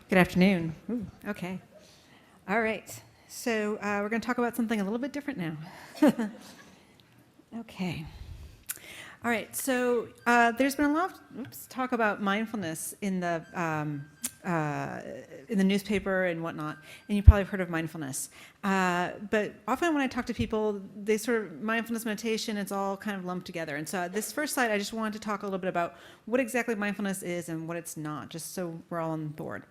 Good afternoon. Ooh, okay. All right. So we're going to talk about something a little bit different now. Okay. All right. So there's been a lot of talk about mindfulness in the newspaper and whatnot, and you probably have heard of mindfulness. But often when I talk to people, they sort of mindfulness meditation, it's all kind of lumped together. And so this first slide, I just wanted to talk a little bit about what exactly mindfulness is and what it's not, just so we're all on board.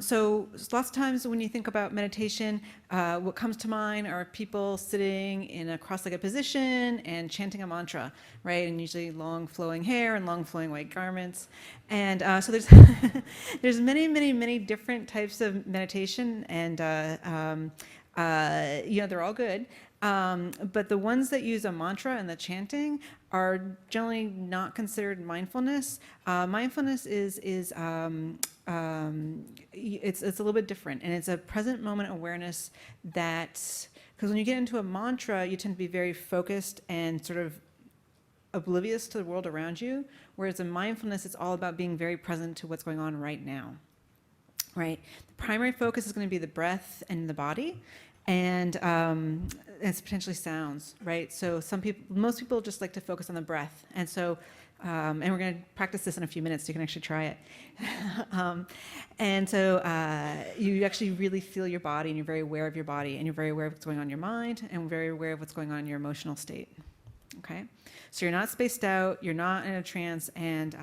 So lots of times when you think about meditation, what comes to mind are people sitting in a cross-legged position and chanting a mantra, right? And usually long flowing hair and long flowing white garments. And so there's there's many different types of meditation, and they're all good. But the ones that use a mantra and the chanting are generally not considered mindfulness. Mindfulness is it's a little bit different, and it's a present moment awareness that, because when you get into a mantra, you tend to be very focused and sort of oblivious to the world around you, whereas in mindfulness, it's all about being very present to what's going on right now, right? The primary focus is going to be the breath and the body, and it's potentially sounds, right? So most people just like to focus on the breath, and so, and we're going to practice this in a few minutes, so you can actually try it. And so you actually really feel your body, and you're very aware of your body, and you're very aware of what's going on in your mind, and very aware of what's going on in your emotional state. Okay, so you're not spaced out, you're not in a trance, and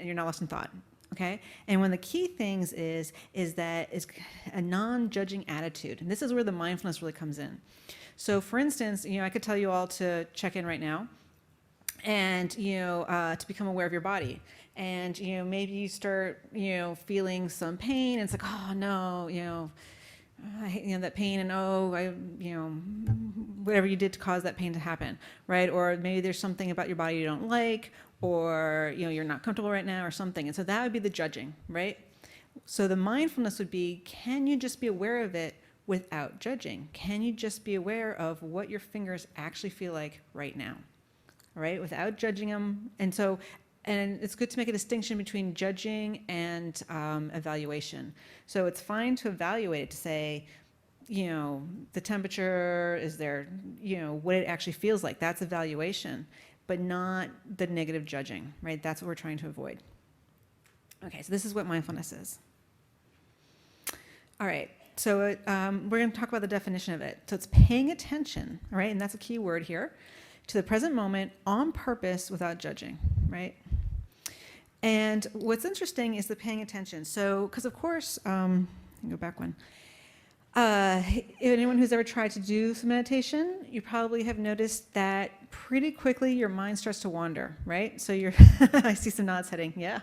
you're not lost in thought. Okay, and one of the key things is that is a non-judging attitude, and this is where the mindfulness really comes in. So, for instance, I could tell you all to check in right now, and to become aware of your body, and maybe you start feeling some pain, and it's like, oh no, I hate that pain, and whatever you did to cause that pain to happen, right? Or maybe there's something about your body you don't like, or you're not comfortable right now, or something. And so that would be the judging, right? So the mindfulness would be, can you just be aware of it without judging? Can you just be aware of what your fingers actually feel like right now, right? Without judging them. And it's good to make a distinction between judging and evaluation. So it's fine to evaluate it, to say, the temperature is there, what it actually feels like. That's evaluation, but not the negative judging, right? That's what we're trying to avoid. Okay, so this is what mindfulness is. All right, so we're going to talk about the definition of it. So it's paying attention, all right, and that's a key word here, to the present moment on purpose without judging, right? And what's interesting is the paying attention. So, because of course, go back one. Anyone who's ever tried to do some meditation, you probably have noticed that pretty quickly your mind starts to wander, right? So I see some nods heading, yeah,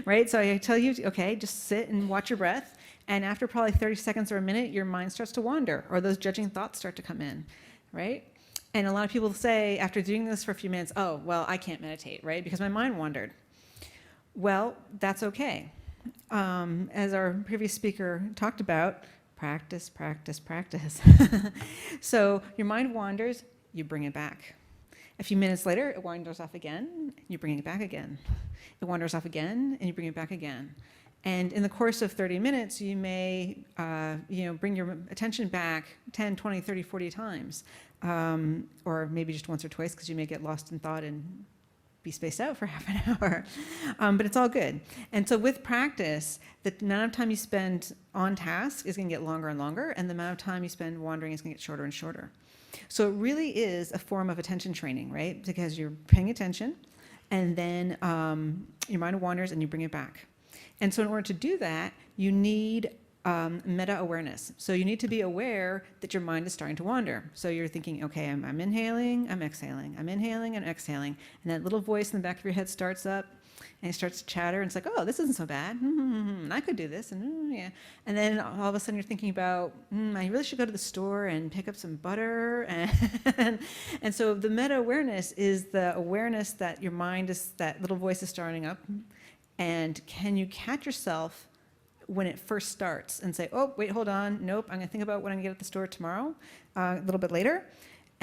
right? So I tell you, okay, just sit and watch your breath, and after probably 30 seconds or a minute, your mind starts to wander, or those judging thoughts start to come in, right? And a lot of people say, after doing this for a few minutes, oh, well, I can't meditate, right? Because my mind wandered. Well, that's okay. As our previous speaker talked about, practice, practice, practice. So your mind wanders, you bring it back. A few minutes later, it wanders off again, you bring it back again. It wanders off again, and you bring it back again. And in the course of 30 minutes, you may bring your attention back 10, 20, 30, 40 times. Or maybe just once or twice, because you may get lost in thought and be spaced out for half an hour. But it's all good. And so with practice, the amount of time you spend on task is going to get longer and longer, and the amount of time you spend wandering is going to get shorter and shorter. So it really is a form of attention training, right? Because you're paying attention, and then your mind wanders and you bring it back. And so in order to do that, you need meta-awareness. So you need to be aware that your mind is starting to wander. So you're thinking, okay, I'm inhaling, I'm exhaling, I'm inhaling and exhaling. And that little voice in the back of your head starts up, and it starts to chatter, and it's like, oh, this isn't so bad. I could do this, and yeah. And then all of a sudden you're thinking about, I really should go to the store and pick up some butter. And so the meta-awareness is the awareness that your mind is, that little voice is starting up. And can you catch yourself when it first starts and say, oh, wait, hold on, nope, I'm going to think about what I'm going to get at the store tomorrow, a little bit later.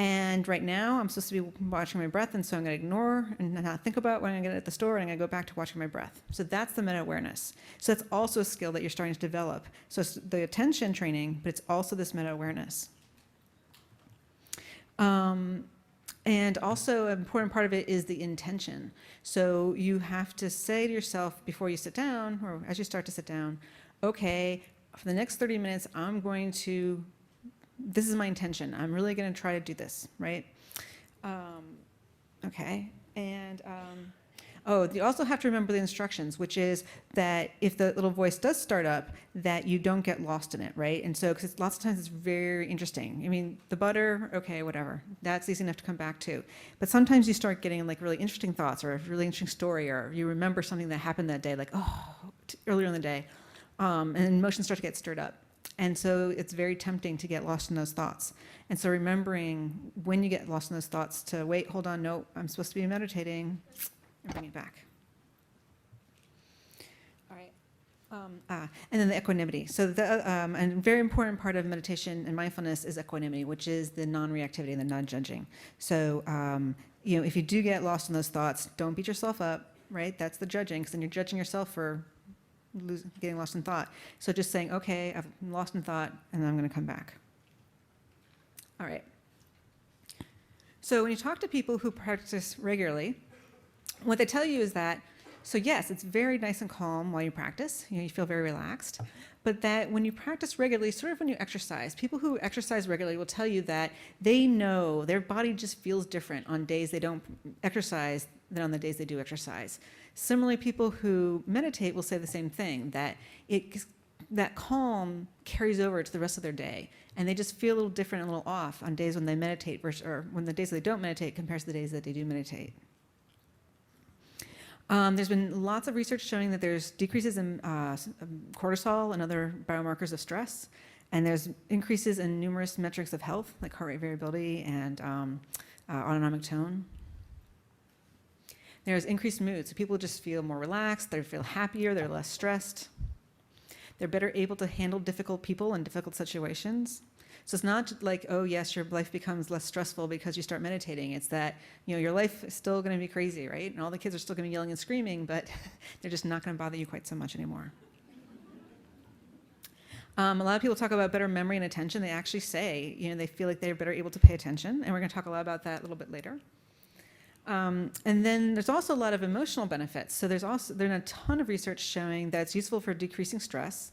And right now, I'm supposed to be watching my breath, and so I'm going to ignore and not think about when I'm going to get at the store, and I'm going to go back to watching my breath. So that's the meta-awareness. So that's also a skill that you're starting to develop. So it's the attention training, but it's also this meta-awareness. And also an important part of it is the intention. So you have to say to yourself before you sit down, or as you start to sit down, okay, for the next 30 minutes, I'm going to, this is my intention. I'm really going to try to do this, right? Okay, and oh, you also have to remember the instructions, which is that if the little voice does start up, that you don't get lost in it, right? And so, because lots of times it's very interesting. I mean, the butter, okay, whatever. That's easy enough to come back to. But sometimes you start getting like really interesting thoughts or a really interesting story, or you remember something that happened that day, like, oh, earlier in the day. And emotions start to get stirred up. And so it's very tempting to get lost in those thoughts. And so remembering when you get lost in those thoughts to wait, hold on, no, I'm supposed to be meditating, and bring it back. All right. And then the equanimity. So the a very important part of meditation and mindfulness is equanimity, which is the non-reactivity and the non-judging. So if you do get lost in those thoughts, don't beat yourself up, right? That's the judging, because then you're judging yourself for getting lost in thought. So just saying, okay, I've lost in thought, and I'm going to come back. All right. So when you talk to people who practice regularly, what they tell you is that, so yes, it's very nice and calm while you practice, you feel very relaxed, but that when you practice regularly, sort of when you exercise, people who exercise regularly will tell you that they know their body just feels different on days they don't exercise than on the days they do exercise. Similarly, people who meditate will say the same thing, that that calm carries over to the rest of their day, and they just feel a little different, a little off on days when they meditate versus, or when the days they don't meditate compared to the days that they do meditate. There's been lots of research showing that there's decreases in cortisol and other biomarkers of stress, and there's increases in numerous metrics of health, like heart rate variability and autonomic tone. There's increased mood, so people just feel more relaxed, they feel happier, they're less stressed. They're better able to handle difficult people and difficult situations. So it's not like, oh yes, your life becomes less stressful because you start meditating. It's that, your life is still going to be crazy, right? And all the kids are still going to be yelling and screaming, but they're just not going to bother you quite so much anymore. A lot of people talk about better memory and attention. They actually say, they feel like they're better able to pay attention, and we're going to talk a lot about that a little bit later. And then there's also a lot of emotional benefits. So there's a ton of research showing that it's useful for decreasing stress,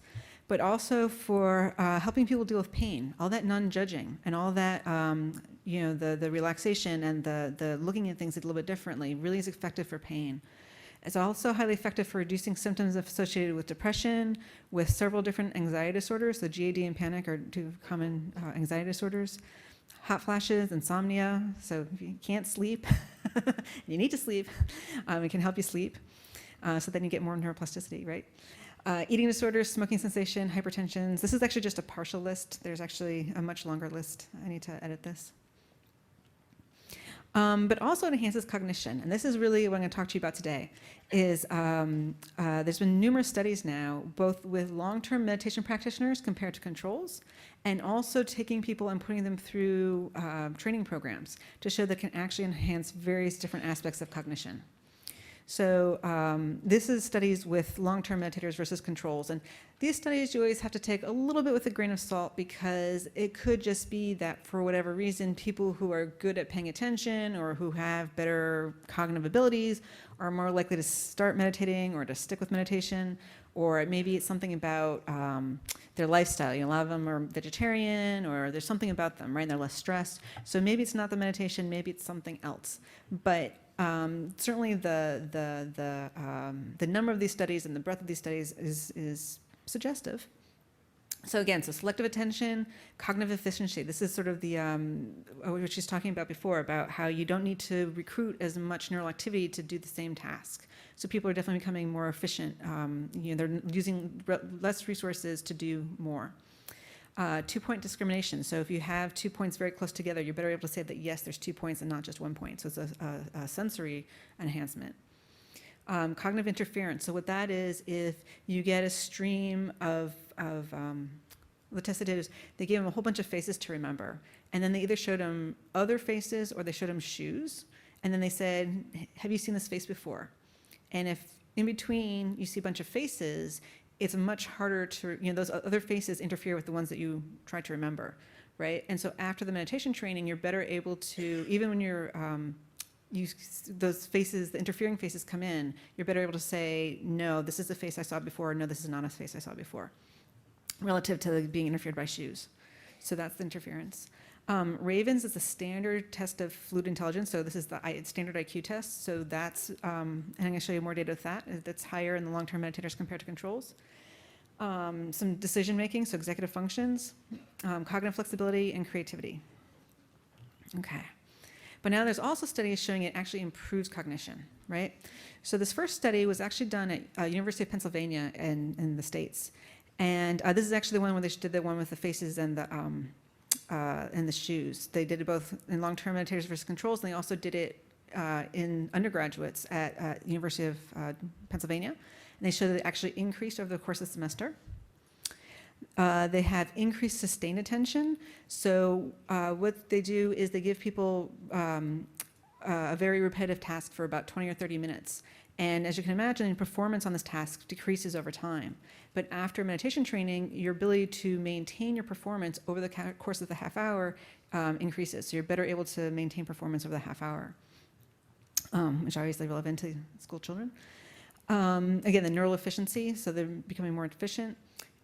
but also for helping people deal with pain, all that non-judging and all that, the relaxation and the looking at things a little bit differently really is effective for pain. It's also highly effective for reducing symptoms associated with depression, with several different anxiety disorders. So GAD and panic are two common anxiety disorders. Hot flashes, insomnia. So if you can't sleep, you need to sleep. It can help you sleep. So then you get more neuroplasticity, right? Eating disorders, smoking cessation, hypertension. This is actually just a partial list. There's actually a much longer list. I need to edit this. But also it enhances cognition. And this is really what I'm going to talk to you about today, is there's been numerous studies now, both with long-term meditation practitioners compared to controls, and also taking people and putting them through training programs to show that it can actually enhance various different aspects of cognition. So this is studies with long-term meditators versus controls. And these studies you always have to take a little bit with a grain of salt, because it could just be that for whatever reason, people who are good at paying attention or who have better cognitive abilities are more likely to start meditating or to stick with meditation. Or maybe it's something about their lifestyle. A lot of them are vegetarian, or there's something about them, right? And they're less stressed. So maybe it's not the meditation, maybe it's something else. But certainly the number of these studies and the breadth of these studies is suggestive. So again, selective attention, cognitive efficiency. This is sort of the, what she's talking about before, about how you don't need to recruit as much neural activity to do the same task. So people are definitely becoming more efficient. They're using less resources to do more. 2-point discrimination. So if you have 2 points very close together, you're better able to say that, yes, there's 2 points and not just 1 point. So it's a sensory enhancement. Cognitive interference. So what that is, if you get a stream of the test they did is they gave them a whole bunch of faces to remember. And then they either showed them other faces or they showed them shoes. And then they said, have you seen this face before? And if in between you see a bunch of faces, it's much harder to, those other faces interfere with the ones that you try to remember, right? And so after the meditation training, you're better able to, even when you're, those faces, the interfering faces come in, you're better able to say, no, this is the face I saw before, no, this is not a face I saw before, relative to being interfered by shoes. So that's the interference. Ravens is a standard test of fluid intelligence. So this is the standard IQ test. So that's, and I'm going to show you more data with that. That's higher in the long-term meditators compared to controls. Some decision making, so executive functions, cognitive flexibility, and creativity. Okay. But now there's also studies showing it actually improves cognition, right? So this first study was actually done at University of Pennsylvania in the States. And this is actually the one where they did the one with the faces and the shoes. They did it both in long-term meditators versus controls, and they also did it in undergraduates at University of Pennsylvania. And they showed that it actually increased over the course of the semester. They have increased sustained attention. So what they do is they give people a very repetitive task for about 20 or 30 minutes. And as you can imagine, performance on this task decreases over time. But after meditation training, your ability to maintain your performance over the course of the half hour increases. So you're better able to maintain performance over the half hour, which is obviously relevant to school children. Again, the neural efficiency, so they're becoming more efficient,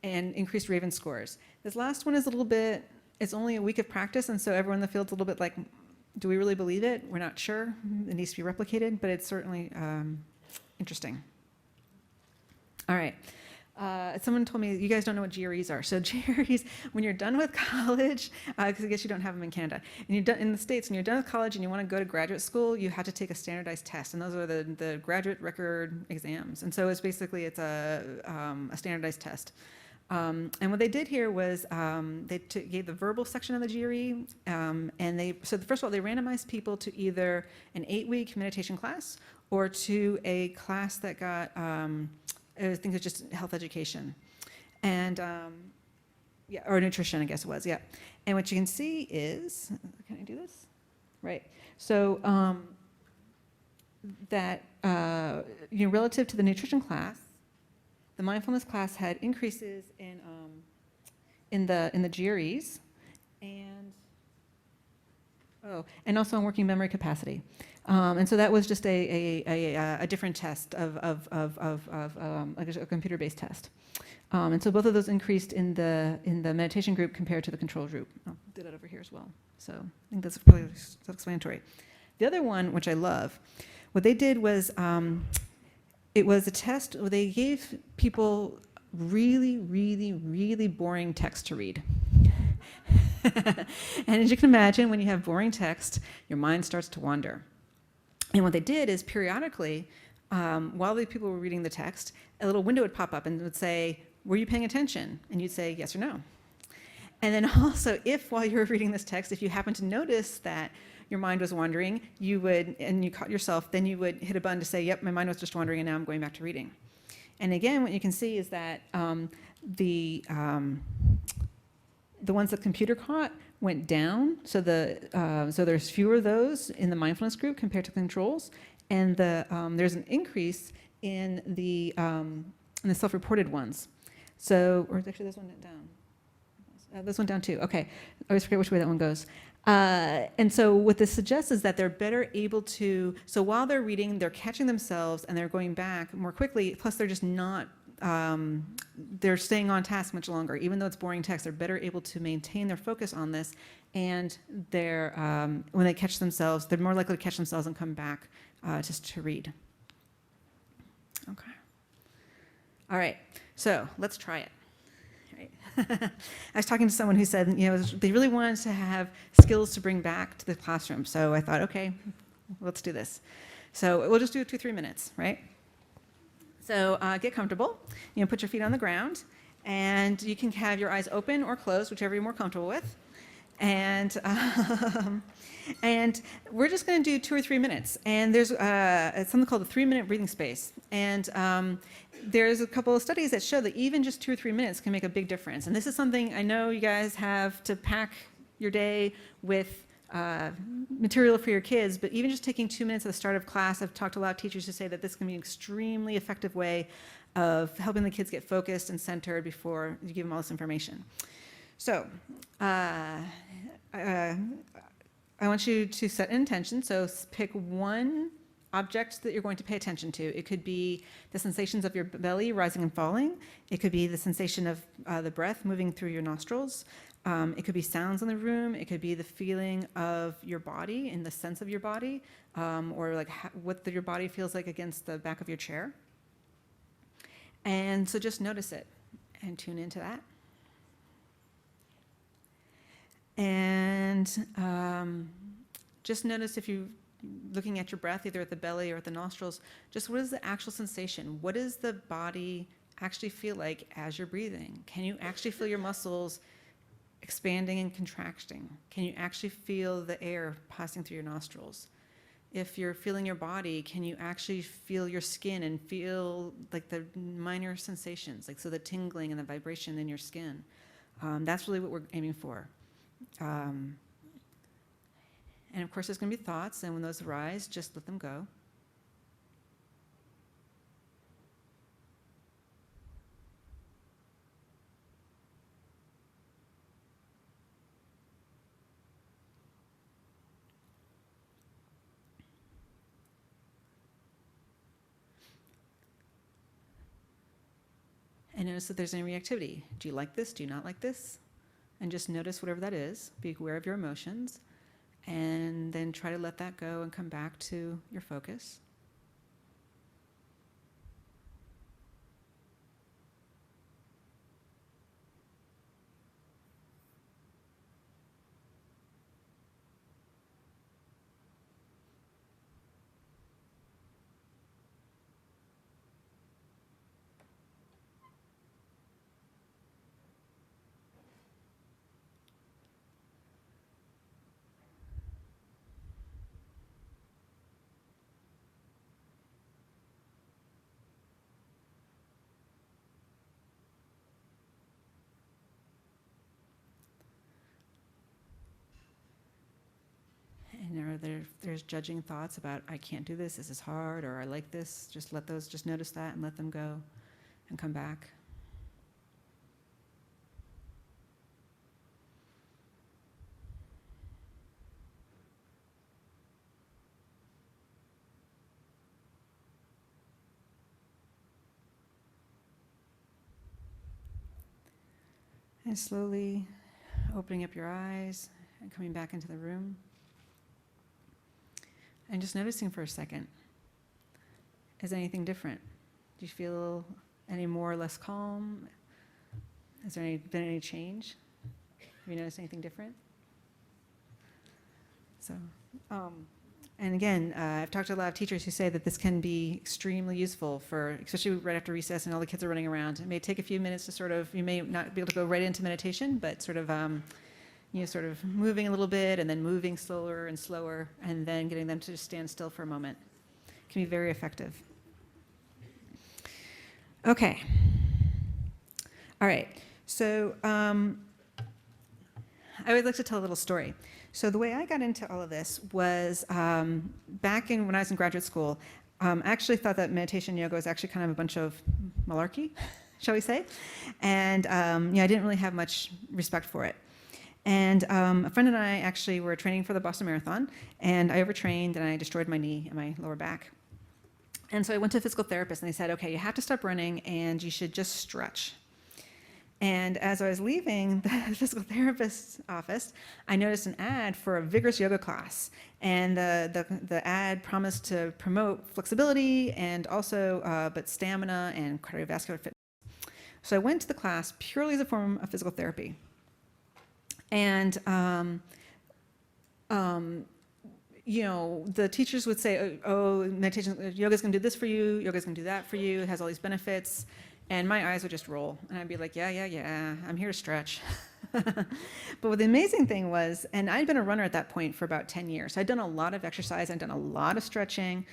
and increased Raven scores. This last one is a little bit, it's only a week of practice, and so everyone in the field's a little bit like, do we really believe it? We're not sure. It needs to be replicated, but it's certainly interesting. All right. Someone told me, you guys don't know what GREs are. So GREs, when you're done with college, because I guess you don't have them in Canada, and you're done in the States, and you're done with college and you want to go to graduate school, you have to take a standardized test, and those are the graduate record exams. And so it's basically, it's a standardized test. And what they did here was they gave the verbal section of the GRE, and so first of all, they randomized people to either an 8-week meditation class or to a class that got, I think it was just health education, and yeah, or nutrition, I guess it was, yeah. And what you can see is, can I do this? Right. So that relative to the nutrition class, the mindfulness class had increases in the GREs, and also in working memory capacity. And so that was just a different test of like a computer-based test. And so both of those increased in the meditation group compared to the control group. I'll do that over here as well. So I think that's probably self-explanatory. The other one, which I love, what they did was it was a test where they gave people really, really, really boring text to read. And as you can imagine, when you have boring text, your mind starts to wander. And what they did is periodically, while the people were reading the text, a little window would pop up and it would say, were you paying attention? And you'd say yes or no. And then also, if while you were reading this text, if you happened to notice that your mind was wandering, and you caught yourself, then you would hit a button to say, yep, my mind was just wandering and now I'm going back to reading. And again, what you can see is that the ones that computer caught went down, so there's fewer of those in the mindfulness group compared to controls, and there's an increase in the self-reported ones. So, or actually this one went down. This one down too. Okay, I always forget which way that one goes. And so what this suggests is that they're better able to, so while they're reading, they're catching themselves and they're going back more quickly, plus they're just not, they're staying on task much longer. Even though it's boring text, they're better able to maintain their focus on this, and they're, when they catch themselves, they're more likely to catch themselves and come back just to read. Okay. All right, so let's try it. I was talking to someone who said, they really wanted to have skills to bring back to the classroom. So I thought, okay, let's do this. So we'll just do 2-3 minutes, right? So get comfortable. Put your feet on the ground, and you can have your eyes open or closed, whichever you're more comfortable with. And and we're just going to do 2 or 3 minutes. And there's it's something called the 3-minute breathing space. And there's a couple of studies that show that even just 2 or 3 minutes can make a big difference. And this is something I know you guys have to pack your day with material for your kids, but even just taking 2 minutes at the start of class, I've talked to a lot of teachers who say that this can be an extremely effective way of helping the kids get focused and centered before you give them all this information. So I want you to set an intention. So pick one object that you're going to pay attention to. It could be the sensations of your belly rising and falling. It could be the sensation of the breath moving through your nostrils. It could be sounds in the room. It could be the feeling of your body and the sense of your body, or like what your body feels like against the back of your chair. And so just notice it and tune into that. And just notice if you're looking at your breath, either at the belly or at the nostrils, just what is the actual sensation? What does the body actually feel like as you're breathing? Can you actually feel your muscles expanding and contracting? Can you actually feel the air passing through your nostrils? If you're feeling your body, can you actually feel your skin and feel like the minor sensations, like so the tingling and the vibration in your skin? That's really what we're aiming for. And of course, there's going to be thoughts, and when those arise, just let them go. And notice if there's any reactivity. Do you like this? Do you not like this? And just notice whatever that is. Be aware of your emotions. And then try to let that go and come back to your focus. And there's judging thoughts about, I can't do this is hard, or I like this, just notice that and let them go and come back. And slowly opening up your eyes and coming back into the room. And just noticing for a second, is anything different? Do you feel any more or less calm? Has there been any change? Have you noticed anything different? So, and again, I've talked to a lot of teachers who say that this can be extremely useful for, especially right after recess and all the kids are running around. It may take a few minutes to sort of, you may not be able to go right into meditation, but sort of, sort of moving a little bit and then moving slower and slower and then getting them to just stand still for a moment. It can be very effective. Okay. All right. So I would like to tell a little story. So the way I got into all of this was back when I was in graduate school, I actually thought that meditation yoga was actually kind of a bunch of malarkey, shall we say. And I didn't really have much respect for it. And a friend and I actually were training for the Boston Marathon, and I overtrained, and I destroyed my knee and my lower back. And so I went to a physical therapist, and they said, okay, you have to stop running, and you should just stretch. And as I was leaving the physical therapist's office, I noticed an ad for a vigorous yoga class. And the ad promised to promote flexibility and also but stamina and cardiovascular fitness. So I went to the class purely as a form of physical therapy. And the teachers would say, oh, meditation, yoga's going to do this for you, yoga's going to do that for you, it has all these benefits. And my eyes would just roll. And I'd be like, yeah, I'm here to stretch. But what the amazing thing was, and I'd been a runner at that point for about 10 years. So I'd done a lot of exercise, I'd done a lot of stretching,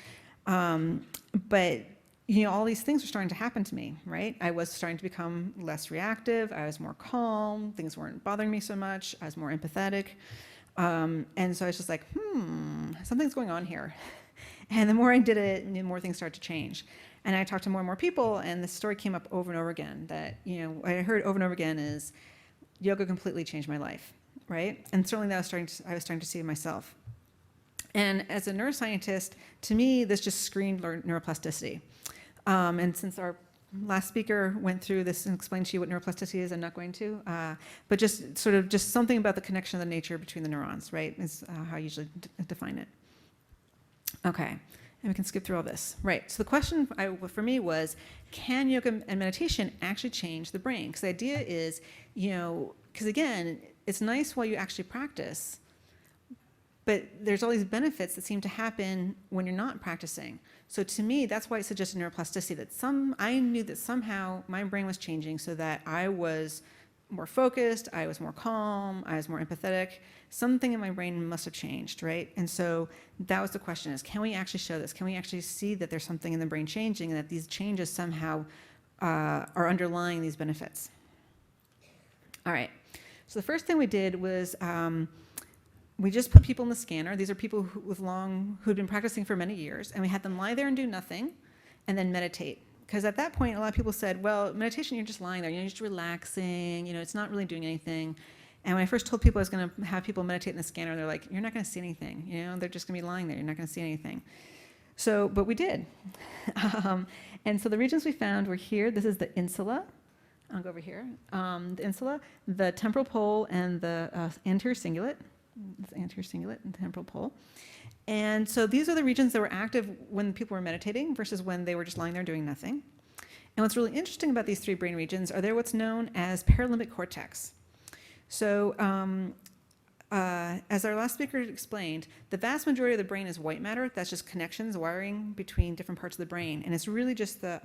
but all these things were starting to happen to me, right? I was starting to become less reactive. I was more calm. Things weren't bothering me so much. I was more empathetic. And so I was just like, something's going on here. And the more I did it, the more things started to change. And I talked to more and more people, and the story came up over and over again that, what I heard over and over again is yoga completely changed my life, right? And certainly that I was starting to see it myself. And as a neuroscientist, to me, this just screamed neuroplasticity. And since our last speaker went through this and explained to you what neuroplasticity is, I'm not going to, but just something about the connection of the nature between the neurons, right, is how I usually define it. Okay, and we can skip through all this. Right, so the question for me was, can yoga and meditation actually change the brain? Because the idea is, because again, it's nice while you actually practice, but there's all these benefits that seem to happen when you're not practicing. So to me, that's why it suggested neuroplasticity, that I knew that somehow my brain was changing so that I was more focused, I was more calm, I was more empathetic. Something in my brain must have changed, right? And so that was the question, is can we actually show this? Can we actually see that there's something in the brain changing and that these changes somehow are underlying these benefits? All right, so the first thing we did was we just put people in the scanner. These are people who'd been practicing for many years, and we had them lie there and do nothing and then meditate. Because at that point, a lot of people said, well, meditation, you're just lying there, you're just relaxing, it's not really doing anything. And when I first told people I was going to have people meditate in the scanner, they're like, you're not going to see anything. They're just going to be lying there. You're not going to see anything. So, but we did. And so the regions we found were here. This is the insula. I'll go over here. The insula, the temporal pole, and the anterior cingulate. The anterior cingulate and temporal pole. And so these are the regions that were active when people were meditating versus when they were just lying there doing nothing. And what's really interesting about these three brain regions are they're what's known as paralimbic cortex. So as our last speaker explained, the vast majority of the brain is white matter. That's just connections, wiring between different parts of the brain. And it's really just the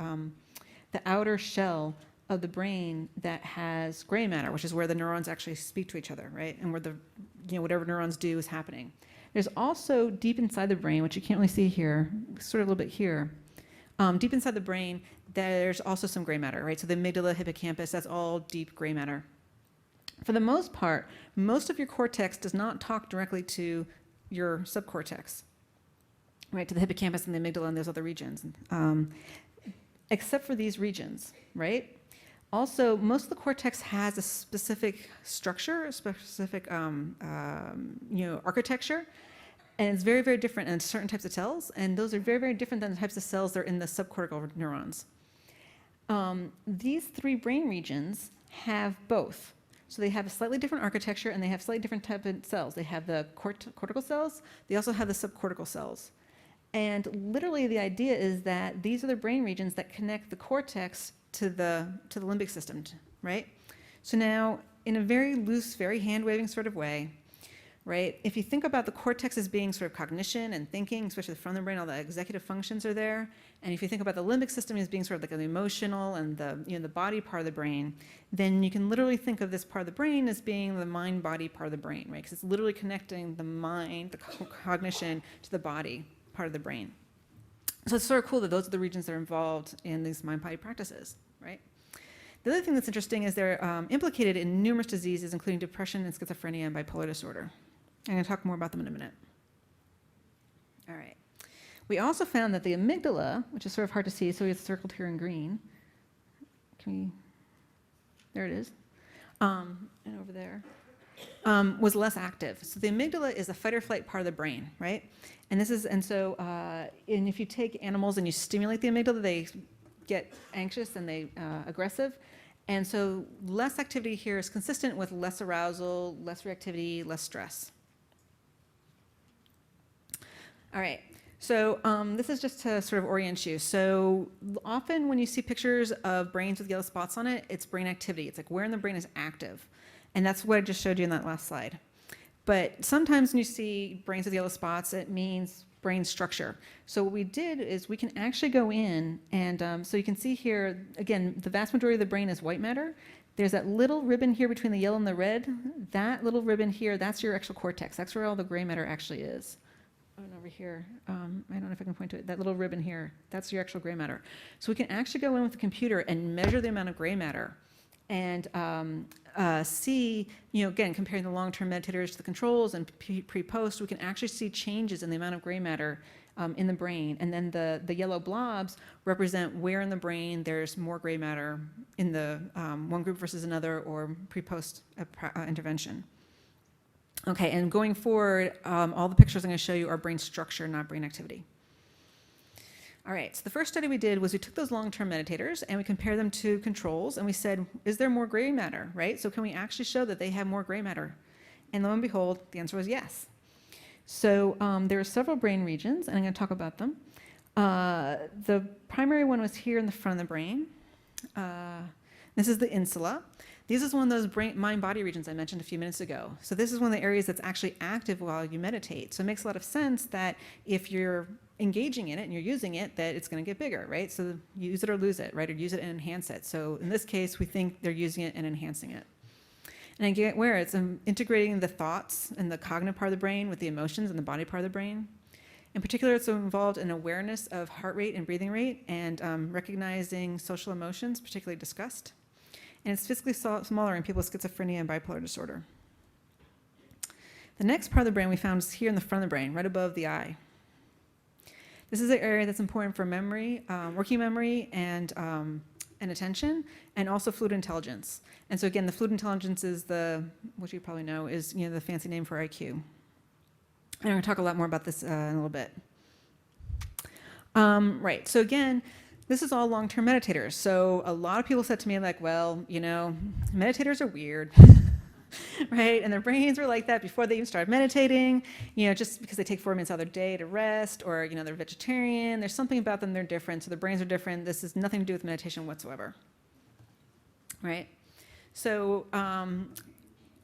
outer shell of the brain that has gray matter, which is where the neurons actually speak to each other, right? And where the, whatever neurons do is happening. There's also deep inside the brain, which you can't really see here, sort of a little bit here. Deep inside the brain, there's also some gray matter, right? So the amygdala, hippocampus, that's all deep gray matter. For the most part, most of your cortex does not talk directly to your subcortex, right? To the hippocampus and the amygdala and those other regions, except for these regions, right? Also, most of the cortex has a specific structure, a specific architecture, and it's very, very different in certain types of cells, and those are very, very different than the types of cells that are in the subcortical neurons. These three brain regions have both. So they have a slightly different architecture, and they have slightly different type of cells. They have the cortical cells. They also have the subcortical cells. And literally the idea is that these are the brain regions that connect the cortex to the limbic system, right? So now, in a very loose, very hand-waving sort of way, right, if you think about the cortex as being sort of cognition and thinking, especially the front of the brain, all the executive functions are there, and if you think about the limbic system as being sort of like the emotional and the, the body part of the brain, then you can literally think of this part of the brain as being the mind-body part of the brain, right? Because it's literally connecting the mind, the cognition, to the body part of the brain. So it's sort of cool that those are the regions that are involved in these mind-body practices, right? The other thing that's interesting is they're implicated in numerous diseases, including depression and schizophrenia and bipolar disorder. I'm going to talk more about them in a minute. All right. We also found that the amygdala, which is sort of hard to see, so it's circled here in green. There it is. And over there. Was less active. So the amygdala is the fight or flight part of the brain, right? And if you take animals and you stimulate the amygdala, they get anxious and they aggressive. And so less activity here is consistent with less arousal, less reactivity, less stress. All right, so this is just to sort of orient you. So often when you see pictures of brains with yellow spots on it, it's brain activity. It's like where in the brain is active. And that's what I just showed you in that last slide. But sometimes when you see brains with yellow spots, it means brain structure. So what we did is we can actually go in and so you can see here, again, the vast majority of the brain is white matter. There's that little ribbon here between the yellow and the red. That little ribbon here, that's your actual cortex. That's where all the gray matter actually is. And over here, I don't know if I can point to it. That little ribbon here, that's your actual gray matter. So we can actually go in with the computer and measure the amount of gray matter and see, again, comparing the long-term meditators to the controls and pre-post, we can actually see changes in the amount of gray matter in the brain. And then the yellow blobs represent where in the brain there's more gray matter in the one group versus another or pre-post intervention. Okay, and going forward, all the pictures I'm going to show you are brain structure, not brain activity. All right, so the first study we did was we took those long-term meditators and we compared them to controls and we said, is there more gray matter, right? So can we actually show that they have more gray matter? And lo and behold, the answer was yes. So there are several brain regions, and I'm going to talk about them. The primary one was here in the front of the brain. This is the insula. This is one of those mind-body regions I mentioned a few minutes ago. So this is one of the areas that's actually active while you meditate. So it makes a lot of sense that if you're engaging in it and you're using it, that it's going to get bigger, right? So use it or lose it, right? Or use it and enhance it. So in this case, we think they're using it and enhancing it. And again, where it's integrating the thoughts and the cognitive part of the brain with the emotions and the body part of the brain. In particular, it's involved in awareness of heart rate and breathing rate and recognizing social emotions, particularly disgust. And it's physically smaller in people with schizophrenia and bipolar disorder. The next part of the brain we found is here in the front of the brain, right above the eye. This is an area that's important for memory, working memory, and attention, and also fluid intelligence. And so again, the fluid intelligence is which you probably know, is the fancy name for IQ. And I'm going to talk a lot more about this in a little bit. Right, so again, this is all long-term meditators. So a lot of people said to me like, well, meditators are weird. Right? And their brains were like that before they even started meditating, just because they take 4 minutes out of their day to rest, or, they're vegetarian. There's something about them, they're different, so their brains are different. This has nothing to do with meditation whatsoever. Right? So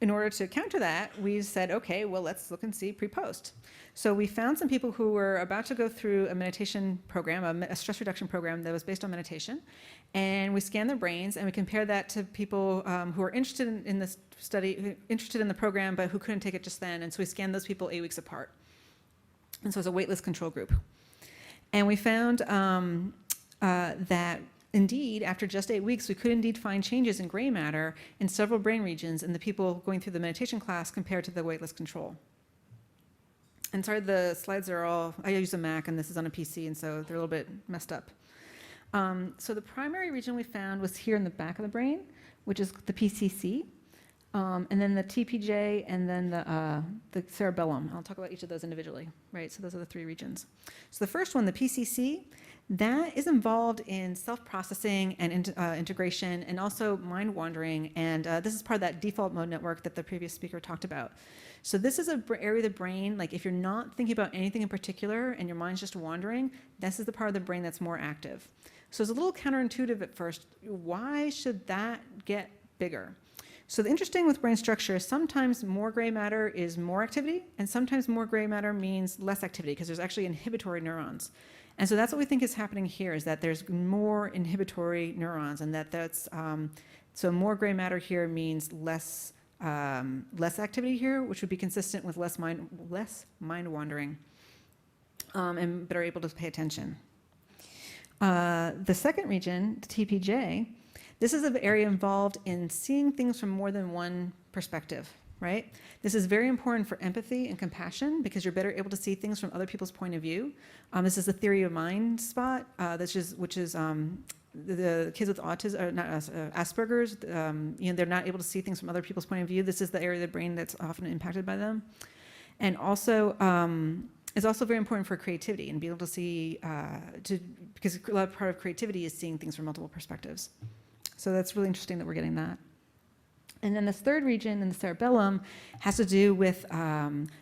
in order to counter that, we said, okay, well, let's look and see pre-post. So we found some people who were about to go through a meditation program, a stress reduction program that was based on meditation, and we scanned their brains and we compared that to people who were interested in this study, interested in the program, but who couldn't take it just then. And so we scanned those people 8 weeks apart. And so it was a waitlist control group. And we found that indeed, after just 8 weeks, we could indeed find changes in gray matter in several brain regions in the people going through the meditation class compared to the waitlist control. And sorry, the slides are all, I use a Mac and this is on a PC, and so they're a little bit messed up. So the primary region we found was here in the back of the brain, which is the PCC, and then the TPJ, and then the cerebellum. I'll talk about each of those individually, right? So those are the 3 regions. So the first one, the PCC, that is involved in self-processing and integration, and also mind wandering, and this is part of that default mode network that the previous speaker talked about. So this is an area of the brain, like if you're not thinking about anything in particular and your mind's just wandering, this is the part of the brain that's more active. So it's a little counterintuitive at first. Why should that get bigger? So the interesting with brain structure is sometimes more gray matter is more activity, and sometimes more gray matter means less activity because there's actually inhibitory neurons. And so that's what we think is happening here, is that there's more inhibitory neurons, and that's, so more gray matter here means less activity here, which would be consistent with less mind wandering, and better able to pay attention. The second region, the TPJ, this is an area involved in seeing things from more than one perspective, right? This is very important for empathy and compassion because you're better able to see things from other people's point of view. This is the theory of mind spot, which is the kids with autism, or not Asperger's, they're not able to see things from other people's point of view. This is the area of the brain that's often impacted by them. And also, it's also very important for creativity and be able to see, because a lot of part of creativity is seeing things from multiple perspectives. So that's really interesting that we're getting that. And then this third region in the cerebellum has to do with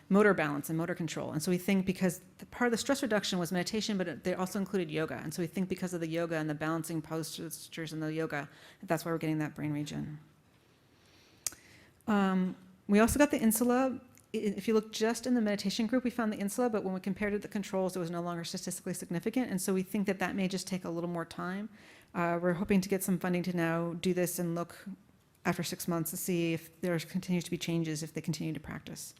motor balance and motor control. And so we think because part of the stress reduction was meditation, but they also included yoga. And so we think because of the yoga and the balancing postures in the yoga, that's why we're getting that brain region. We also got the insula. If you look just in the meditation group, we found the insula, but when we compared it to the controls, it was no longer statistically significant. And so we think that may just take a little more time. We're hoping to get some funding to now do this and look after 6 months to see if there continues to be changes if they continue to practice.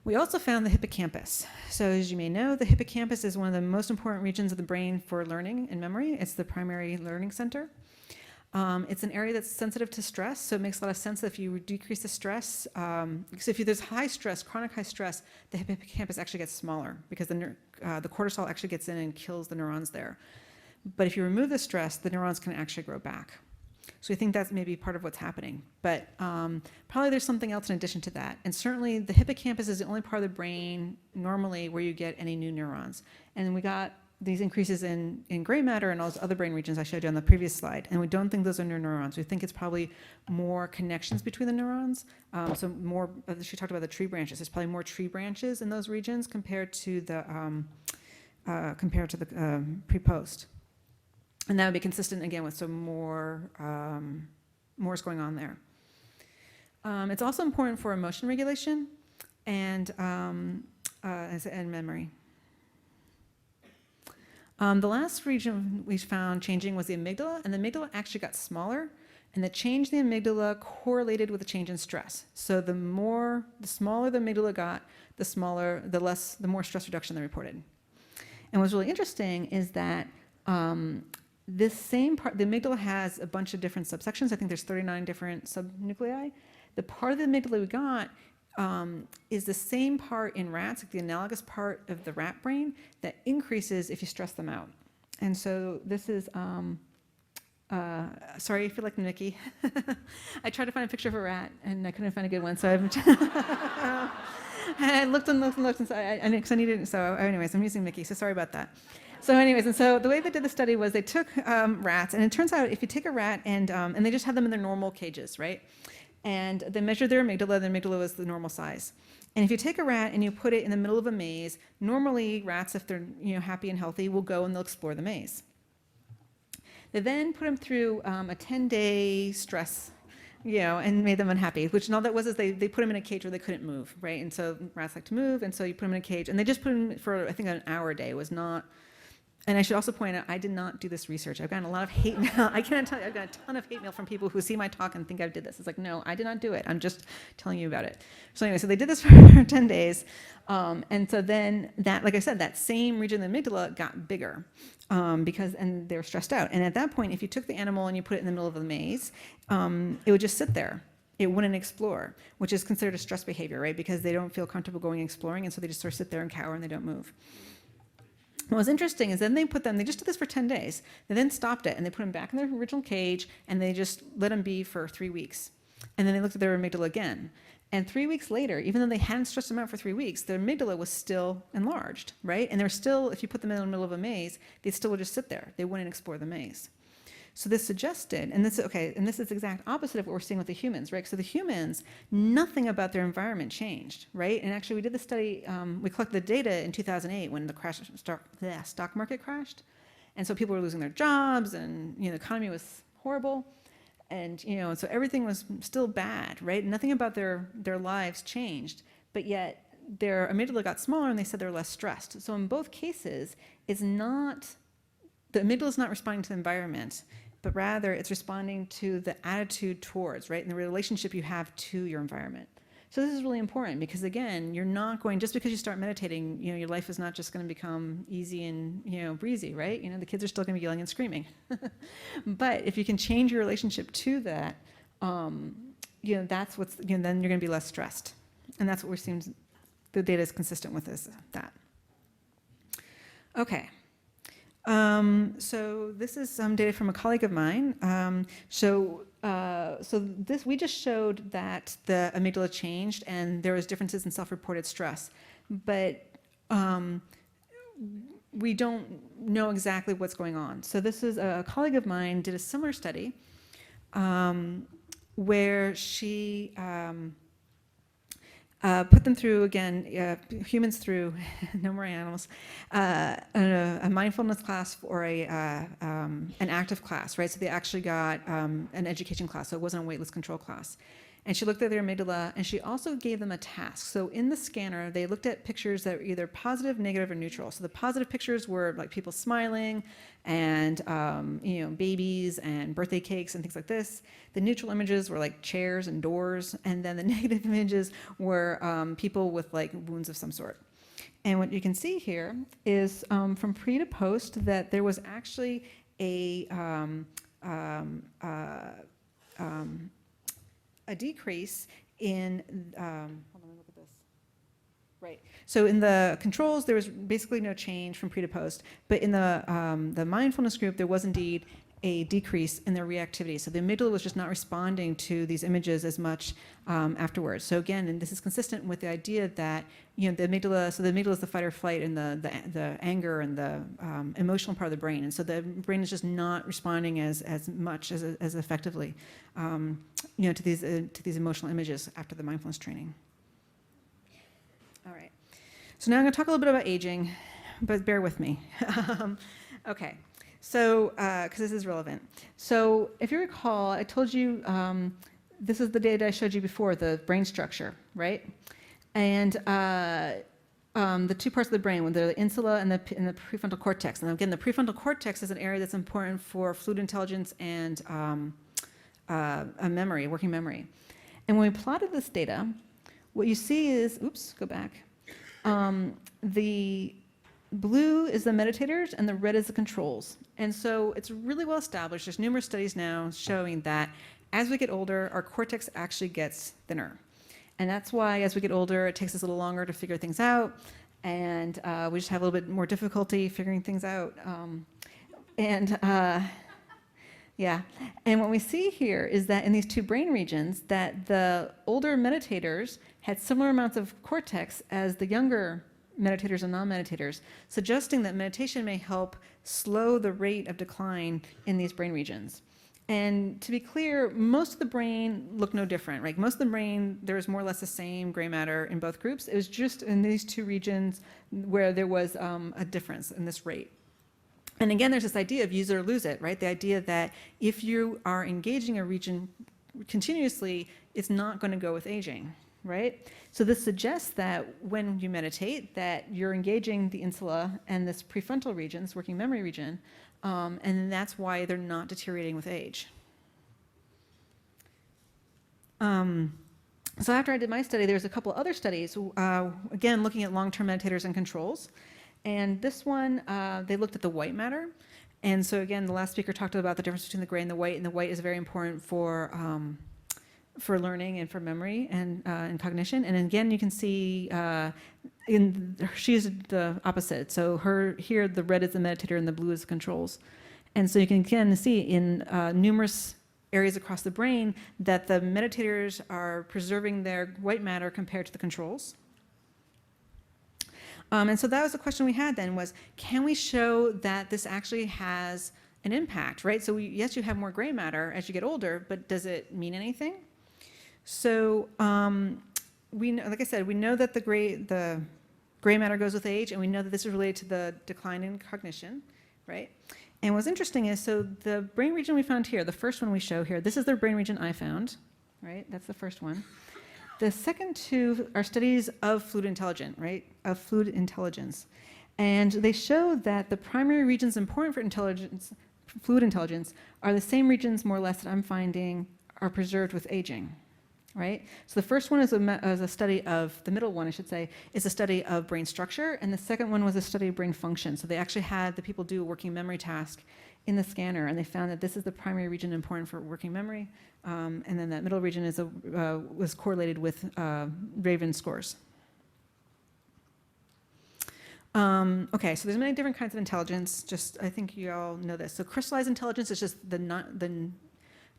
We also found the hippocampus. So as you may know, the hippocampus is one of the most important regions of the brain for learning and memory. It's the primary learning center. It's an area that's sensitive to stress, so it makes a lot of sense that if you decrease the stress, because if there's high stress, chronic high stress, the hippocampus actually gets smaller because the cortisol actually gets in and kills the neurons there. But if you remove the stress, the neurons can actually grow back. So we think that's maybe part of what's happening. But probably there's something else in addition to that. And certainly the hippocampus is the only part of the brain normally where you get any new neurons. And we got these increases in gray matter and all those other brain regions I showed you on the previous slide. And we don't think those are new neurons. We think it's probably more connections between the neurons. So more, she talked about the tree branches. There's probably more tree branches in those regions compared to the pre-post. And that would be consistent again with some more is going on there. It's also important for emotion regulation and memory. The last region we found changing was the amygdala, and the amygdala actually got smaller, and the change in the amygdala correlated with the change in stress. So the smaller the amygdala got, the more stress reduction they reported. And what's really interesting is that this same part, the amygdala has a bunch of different subsections. I think there's 39 different subnuclei. The part of the amygdala we got is the same part in rats, like the analogous part of the rat brain that increases if you stress them out. And so this is, sorry if you like Mickey. I tried to find a picture of a rat and I couldn't find a good one, so I looked and looked and looked, and so I needed, so anyways, I'm using Mickey, so sorry about that. So anyways, and so the way they did the study was they took rats, and it turns out if you take a rat and they just had them in their normal cages, right? And they measured their amygdala, the amygdala was the normal size. And if you take a rat and you put it in the middle of a maze, normally rats, if they're happy and healthy, will go and they'll explore the maze. They then put them through a 10-day stress, and made them unhappy, which and all that was is they put them in a cage where they couldn't move, right? And so rats like to move, and so you put them in a cage, and they just put them for, I think, an hour a day. It was not. And I should also point out, I did not do this research. I've gotten a lot of hate mail. I cannot tell you, I've got a ton of hate mail from people who see my talk and think I did this. It's like, no, I did not do it. I'm just telling you about it. So anyway, so they did this for 10 days. And so then that, like I said, that same region of the amygdala got bigger and they were stressed out. And at that point, if you took the animal and you put it in the middle of the maze, it would just sit there. It wouldn't explore, which is considered a stress behavior, right? Because they don't feel comfortable going exploring, and so they just sort of sit there and cower and they don't move. What was interesting is then they just did this for 10 days. They then stopped it and they put them back in their original cage and they just let them be for 3 weeks. And then they looked at their amygdala again. And 3 weeks later, even though they hadn't stressed them out for 3 weeks, their amygdala was still enlarged, right? And they're still, if you put them in the middle of a maze, they still would just sit there. They wouldn't explore the maze. So this suggested, and this is the exact opposite of what we're seeing with the humans, right? So the humans, nothing about their environment changed, right? And actually we did the study, we collected the data in 2008 when the stock market crashed. And so people were losing their jobs and the economy was horrible. And so everything was still bad, right? Nothing about their lives changed, but yet their amygdala got smaller and they said they're less stressed. So in both cases, the amygdala is not responding to the environment, but rather it's responding to the attitude towards, right, and the relationship you have to your environment. So this is really important because, again, you're not going, just because you start meditating, your life is not just going to become easy and, breezy, right? The kids are still going to be yelling and screaming. But if you can change your relationship to that, that's what's, then you're going to be less stressed. And that's what we're seeing, the data is consistent with that. Okay. So this is some data from a colleague of mine. So we just showed that the amygdala changed and there was differences in self-reported stress, but we don't know exactly what's going on. So this is a colleague of mine did a similar study where she put them through, again, humans through, no more animals, a mindfulness class or an active class, right? So they actually got an education class, so it wasn't a weightless control class. And she looked at their amygdala, and she also gave them a task. So in the scanner, they looked at pictures that were either positive, negative, or neutral. So the positive pictures were like people smiling and babies and birthday cakes and things like this. The neutral images were like chairs and doors. And then the negative images were people with like wounds of some sort. And what you can see here is from pre to post that there was actually a decrease in, hold on, let me look at this. Right. So in the controls, there was basically no change from pre to post, but in the mindfulness group, there was indeed a decrease in their reactivity. So the amygdala was just not responding to these images as much afterwards. So again, and this is consistent with the idea that the amygdala, so the amygdala is the fight or flight and the anger and the emotional part of the brain. And so the brain is just not responding as much as effectively to these emotional images after the mindfulness training. All right. So now I'm going to talk a little bit about aging, but bear with me. Okay. So, because this is relevant. So if you recall, I told you this is the data I showed you before, the brain structure, right? And the two parts of the brain, the insula and the prefrontal cortex. And again, the prefrontal cortex is an area that's important for fluid intelligence and memory, working memory. And when we plotted this data, what you see is, oops, go back. The blue is the meditators and the red is the controls. And so it's really well established. There's numerous studies now showing that as we get older, our cortex actually gets thinner. And that's why as we get older, it takes us a little longer to figure things out. And we just have a little bit more difficulty figuring things out. Yeah. And what we see here is that in these two brain regions, that the older meditators had similar amounts of cortex as the younger meditators and non-meditators, suggesting that meditation may help slow the rate of decline in these brain regions. And to be clear, most of the brain looked no different, right? Most of the brain, there was more or less the same gray matter in both groups. It was just in these two regions where there was a difference in this rate. And again, there's this idea of use it or lose it, right? The idea that if you are engaging a region continuously, it's not going to go with aging, right? So this suggests that when you meditate, that you're engaging the insula and this prefrontal region, this working memory region, and that's why they're not deteriorating with age. So after I did my study, there's a couple other studies, again, looking at long-term meditators and controls. And this one, they looked at the white matter. And so again, the last speaker talked about the difference between the gray and the white is very important for learning and for memory and cognition. And again, you can see she's the opposite. So here, the red is the meditator and the blue is the controls. And so you can again see in numerous areas across the brain that the meditators are preserving their white matter compared to the controls. And so that was the question we had then was, can we show that this actually has an impact, right? So yes, you have more gray matter as you get older, but does it mean anything? So we know, like I said, we know that the gray matter goes with age, and we know that this is related to the decline in cognition, right? And what's interesting is, so the brain region we found here, the first one we show here, this is the brain region I found, right? That's the first one. The second two are studies of fluid intelligence, right? Of fluid intelligence. And they show that the primary regions important for intelligence, fluid intelligence, are the same regions more or less that I'm finding are preserved with aging, right? So the first one is a study of, the middle one I should say, is a study of brain structure, and the second one was a study of brain function. So they actually had the people do a working memory task in the scanner, and they found that this is the primary region important for working memory, and then that middle region is was correlated with Raven scores. Okay, so there's many different kinds of intelligence. Just, I think you all know this. So crystallized intelligence is just the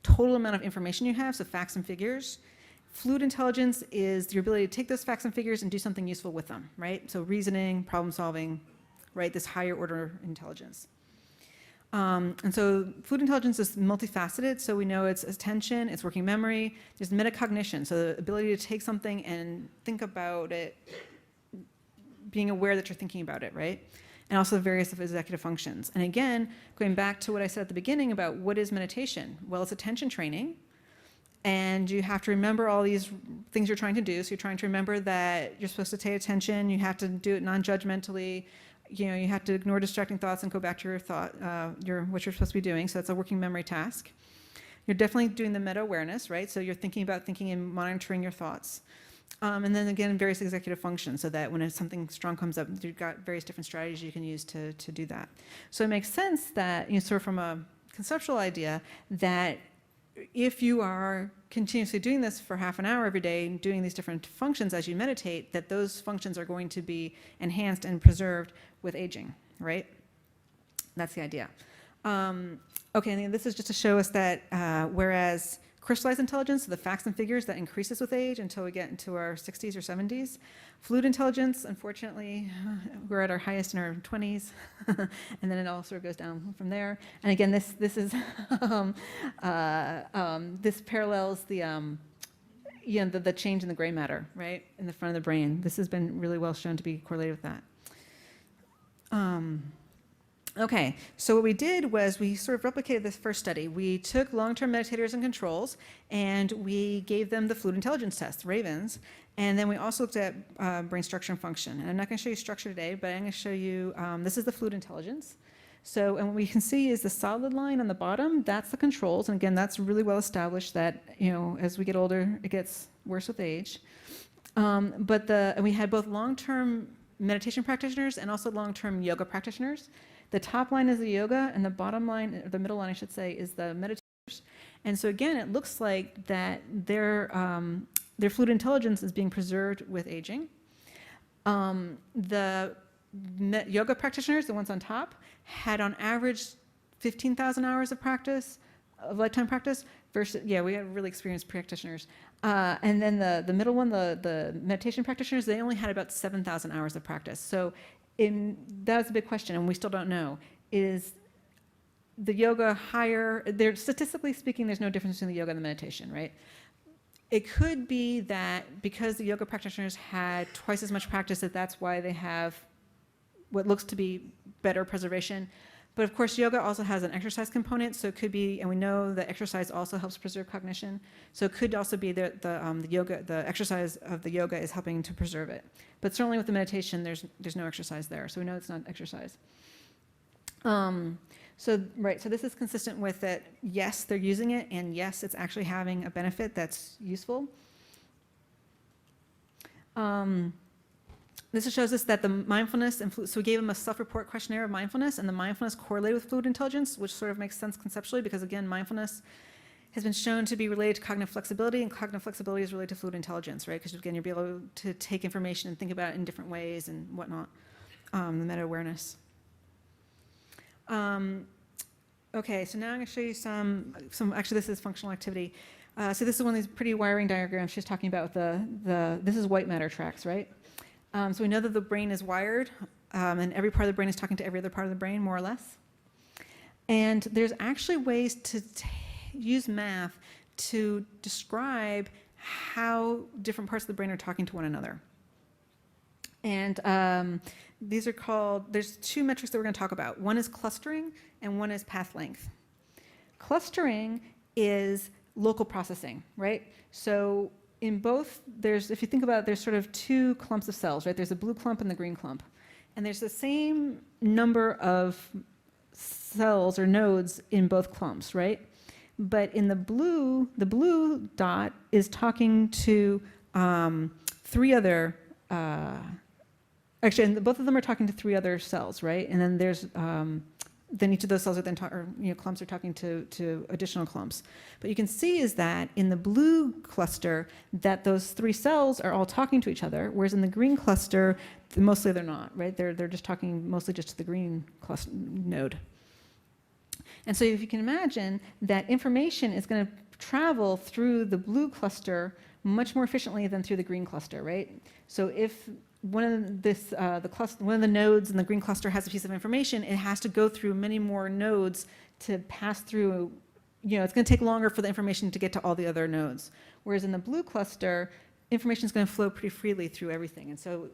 total amount of information you have, so facts and figures. Fluid intelligence is your ability to take those facts and figures and do something useful with them, right? So reasoning, problem solving, right? This higher order intelligence. And so fluid intelligence is multifaceted, so we know it's attention, it's working memory, there's metacognition, so the ability to take something and think about it, being aware that you're thinking about it, right? And also various executive functions. And again, going back to what I said at the beginning about what is meditation? Well, it's attention training, And you have to remember all these things you're trying to do. So you're trying to remember that you're supposed to pay attention. You have to do it non-judgmentally. You have to ignore distracting thoughts and go back to your thought, what you're supposed to be doing. So that's a working memory task. You're definitely doing the meta-awareness, right? So you're thinking about thinking and monitoring your thoughts. And then again, various executive functions, so that when something strong comes up, you've got various different strategies you can use to do that. So it makes sense that, sort of from a conceptual idea, that if you are continuously doing this for half an hour every day, doing these different functions as you meditate, that those functions are going to be enhanced and preserved with aging, right? That's the idea. Okay, and this is just to show us that whereas crystallized intelligence, so the facts and figures, that increases with age until we get into our 60s or 70s. Fluid intelligence, unfortunately, we're at our highest in our 20s, and then it all sort of goes down from there. And again, this is this parallels the the change in the gray matter, right, in the front of the brain. This has been really well shown to be correlated with that. Okay, so what we did was we sort of replicated this first study. We took long-term meditators and controls, and we gave them the fluid intelligence test, Ravens, and then we also looked at brain structure and function. And I'm not going to show you structure today, but I'm going to show you, this is the fluid intelligence. So, and what we can see is the solid line on the bottom, that's the controls, and again, that's really well established that, as we get older, it gets worse with age. And we had both long-term meditation practitioners and also long-term yoga practitioners. The top line is the yoga, and the bottom line, or the middle line, I should say, is the meditators. And so again, it looks like that their fluid intelligence is being preserved with aging. The yoga practitioners, the ones on top, had on average 15,000 hours of practice, of lifetime practice, versus, we had really experienced practitioners. And then the middle one, the meditation practitioners, they only had about 7,000 hours of practice. So that's a big question, and we still don't know. Is the yoga higher? Statistically speaking, there's no difference between the yoga and the meditation, right? It could be that because the yoga practitioners had twice as much practice, that's why they have what looks to be better preservation. But of course, yoga also has an exercise component, so it could be, and we know that exercise also helps preserve cognition. So it could also be that the exercise of the yoga is helping to preserve it. But certainly with the meditation, there's no exercise there, so we know it's not exercise. So this is consistent with that. Yes, they're using it, and yes, it's actually having a benefit that's useful. This shows us that the mindfulness, so we gave them a self-report questionnaire of mindfulness, and the mindfulness correlated with fluid intelligence, which sort of makes sense conceptually because, again, mindfulness has been shown to be related to cognitive flexibility, and cognitive flexibility is related to fluid intelligence, right? Because, again, you'll be able to take information and think about it in different ways and whatnot, the meta-awareness. Okay, so now I'm going to show you some. Actually, this is functional activity. So this is one of these pretty wiring diagrams she's talking about. This is white matter tracks, right? So we know that the brain is wired, and every part of the brain is talking to every other part of the brain, more or less. And there's actually ways to use math to describe how different parts of the brain are talking to one another. And these are called, there's two metrics that we're going to talk about. One is clustering, and one is path length. Clustering is local processing, right? So in both, if you think about it, there's sort of two clumps of cells, right? There's a blue clump and the green clump. And there's the same number of cells or nodes in both clumps, right? But in the blue dot is talking to three other, actually, and both of them are talking to three other cells, right? And then there's, then each of those cells are then, clumps are talking to additional clumps. But you can see is that in the blue cluster, that those three cells are all talking to each other, whereas in the green cluster, mostly they're not, right? They're just talking mostly just to the green cluster node. And so if you can imagine that information is going to travel through the blue cluster much more efficiently than through the green cluster, right? So if one of the nodes in the green cluster has a piece of information, it has to go through many more nodes to pass through. It's going to take longer for the information to get to all the other nodes. Whereas in the blue cluster, information is going to flow pretty freely through everything. And so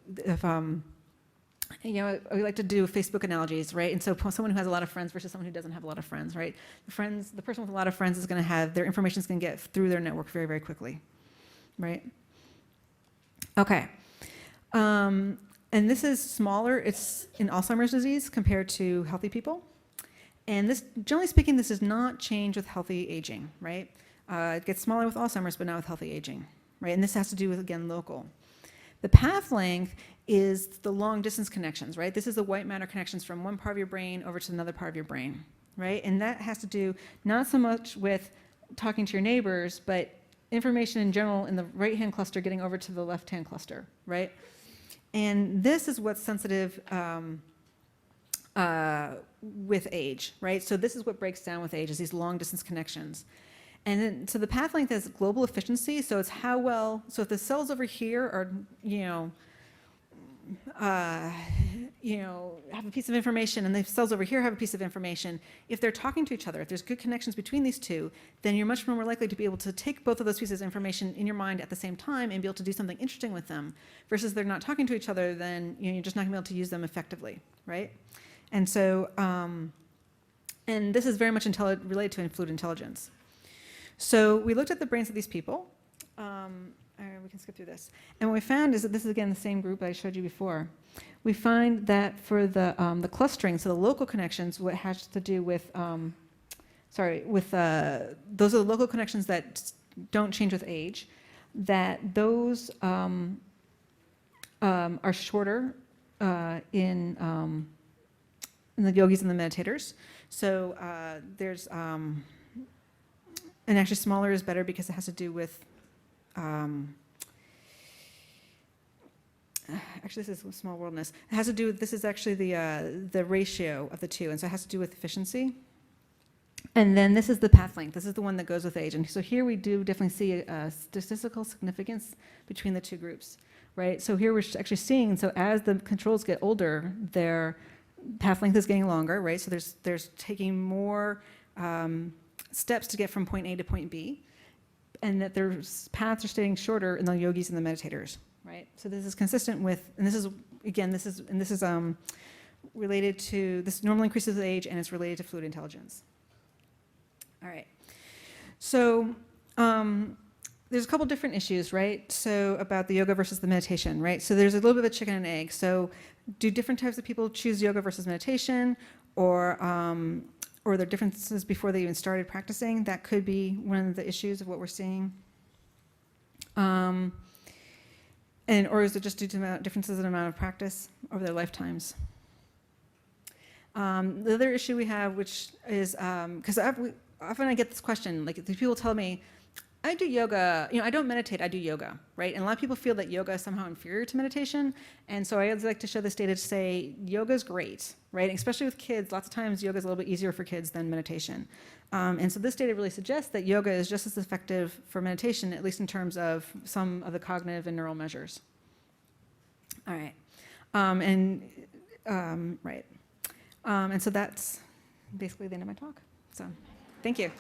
we like to do Facebook analogies, right? And so someone who has a lot of friends versus someone who doesn't have a lot of friends, right? The person with a lot of friends is going to have, their information is going to get through their network very, very quickly, right? Okay. And this is smaller. It's in Alzheimer's disease compared to healthy people. And this, generally speaking, this does not change with healthy aging, right? It gets smaller with Alzheimer's, but not with healthy aging, right? And this has to do with, again, local. The path length is the long distance connections, right? This is the white matter connections from one part of your brain over to another part of your brain, right? And that has to do not so much with talking to your neighbors, but information in general in the right-hand cluster getting over to the left-hand cluster, right? And this is what's sensitive with age, right? So this is what breaks down with age, is these long distance connections. And then, so the path length is global efficiency, so it's how well, so if the cells over here are, have a piece of information, and the cells over here have a piece of information, if they're talking to each other, if there's good connections between these two, then you're much more likely to be able to take both of those pieces of information in your mind at the same time and be able to do something interesting with them, versus they're not talking to each other, then you're just not going to be able to use them effectively, right? And so, and this is very much related to fluid intelligence. So we looked at the brains of these people. We can skip through this. And what we found is that this is, again, the same group I showed you before. We find that for the clustering, so the local connections, what has to do with, those are the local connections that don't change with age, that those are shorter in the yogis and the meditators. So there's, and actually smaller is better because it has to do with, actually this is small worldness. It has to do with, this is actually the ratio of the two, and so it has to do with efficiency. And then this is the path length. This is the one that goes with age. And so here we do definitely see a statistical significance between the two groups, right? So here we're actually seeing, so as the controls get older, their path length is getting longer, right? So there's taking more steps to get from point A to point B, and that their paths are staying shorter in the yogis and the meditators, right? So this is consistent with, and this is, again, this is related to, this normally increases with age, and it's related to fluid intelligence. All right. So there's a couple different issues, right? So about the yoga versus the meditation, right? So there's a little bit of a chicken and egg. So do different types of people choose yoga versus meditation, or are there differences before they even started practicing? That could be one of the issues of what we're seeing. Or is it just due to differences in amount of practice over their lifetimes? The other issue we have, which is, because often I get this question, like these people tell me, I do yoga, I don't meditate, I do yoga, right? And a lot of people feel that yoga is somehow inferior to meditation. And so I always like to show this data to say yoga is great, right? Especially with kids, lots of times yoga is a little bit easier for kids than meditation. And so this data really suggests that yoga is just as effective for meditation, at least in terms of some of the cognitive and neural measures. All right. Right. And so that's basically the end of my talk. So thank you.